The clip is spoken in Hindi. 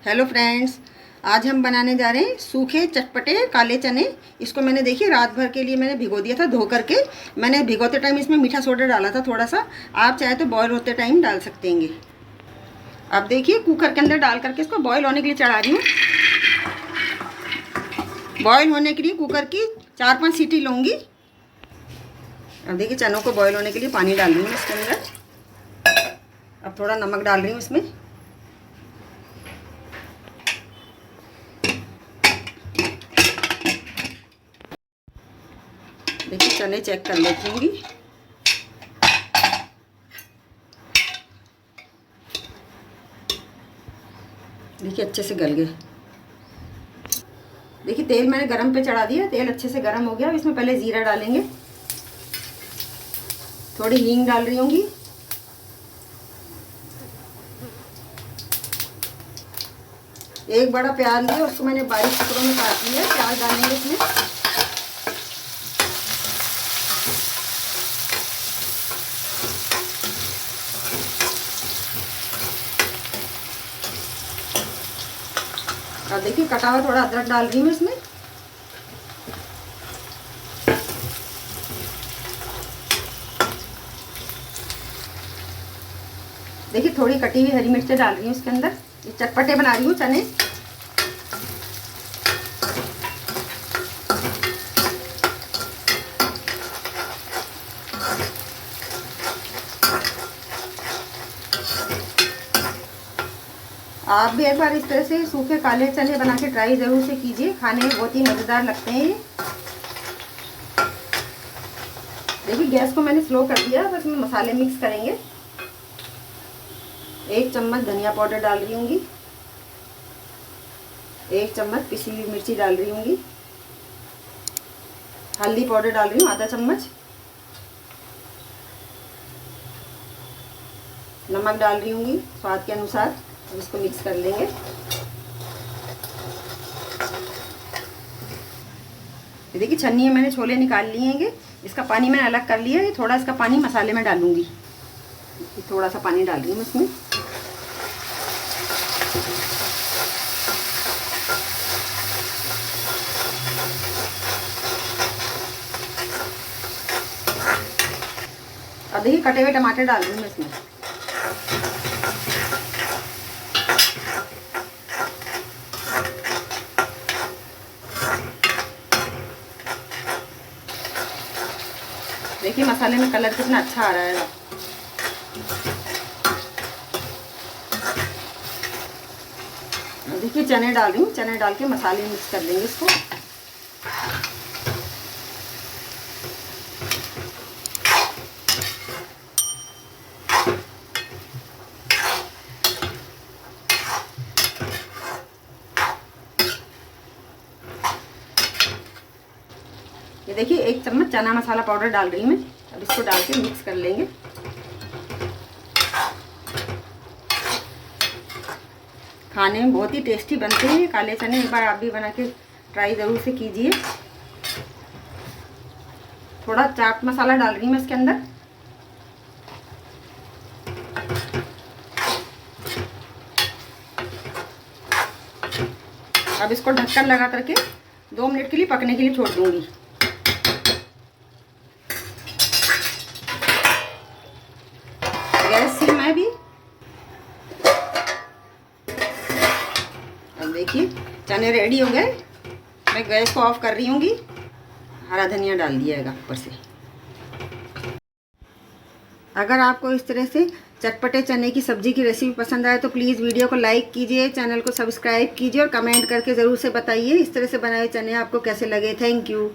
हेलो फ्रेंड्स, आज हम बनाने जा रहे हैं सूखे चटपटे काले चने। इसको मैंने देखिए रात भर के लिए मैंने भिगो दिया था धो करके। मैंने भिगोते टाइम इसमें मीठा सोडा डाला था थोड़ा सा। आप चाहे तो बॉयल होते टाइम डाल सकते हैं। अब देखिए कुकर के अंदर डाल करके इसको बॉयल होने के लिए चढ़ा रही हूँ। बॉयल होने के लिए कुकर की 4-5 सीटी लूँगी। अब देखिए चनों को बॉयल होने के लिए पानी डाल रही हूँ इसके अंदर। अब थोड़ा नमक डाल रही हूँ इसमें। देखिए चने चेक कर लेती हूँ। देखिए अच्छे से गल गए। देखिए तेल मैंने गरम पे चढ़ा दिया, तेल अच्छे से गरम हो गया। अब इसमें पहले जीरा डालेंगे, थोड़ी हींग डाल रही होंगी, एक बड़ा प्याज लिया उसको मैंने बारीक टुकड़ों में काट लिया। प्याज डालेंगे इसमें। और देखिए कटा हुआ थोड़ा अदरक डाल रही हूँ इसमें। देखिए थोड़ी कटी हुई हरी मिर्च डाल रही हूँ इसके अंदर। ये चटपटे बना रही हूँ चने। आप भी एक बार इस तरह से सूखे काले चने बना के ट्राई ज़रूर से कीजिए, खाने में बहुत ही मज़ेदार लगते हैं। देखिए गैस को मैंने स्लो कर दिया। बस मैं मसाले मिक्स करेंगे। 1 चम्मच धनिया पाउडर डाल रही हूँगी, 1 चम्मच पिसी हुई मिर्ची डाल रही हूँगी, हल्दी पाउडर डाल रही हूँ आधा चम्मच, नमक डाल रही हूँगी स्वाद के अनुसार। अब इसको मिक्स कर लेंगे। देखिए छन्नी में मैंने छोले निकाल लिए हैं। इसका पानी मैंने अलग कर लिया है। थोड़ा इसका पानी मसाले में डालूंगी। थोड़ा सा पानी डाल रही हूँ इसमें। अब देखिए कटे हुए टमाटर डाल रही हूँ मैं इसमें। देखिए मसाले में कलर कितना अच्छा आ रहा है। देखिए चने डाल रही हूँ। चने डाल के मसाले मिक्स कर लेंगे इसको। ये देखिए 1 चम्मच चना मसाला पाउडर डाल रही हूँ मैं। अब इसको डाल के मिक्स कर लेंगे। खाने में बहुत ही टेस्टी बनते हैं काले चने। एक बार आप भी बना के ट्राई ज़रूर से कीजिए। थोड़ा चाट मसाला डाल रही हूँ मैं इसके अंदर। अब इसको ढक्कन लगा करके 2 मिनट के लिए पकने के लिए छोड़ दूँगी। गैस सिम है भी। अब देखिए चने रेडी हो गए। मैं गैस को ऑफ कर रही हूँगी। हरा धनिया डाल दिया है ऊपर से। अगर आपको इस तरह से चटपटे चने की सब्ज़ी की रेसिपी पसंद आए तो प्लीज़ वीडियो को लाइक कीजिए, चैनल को सब्सक्राइब कीजिए और कमेंट करके ज़रूर से बताइए इस तरह से बनाए चने आपको कैसे लगे। Thank you.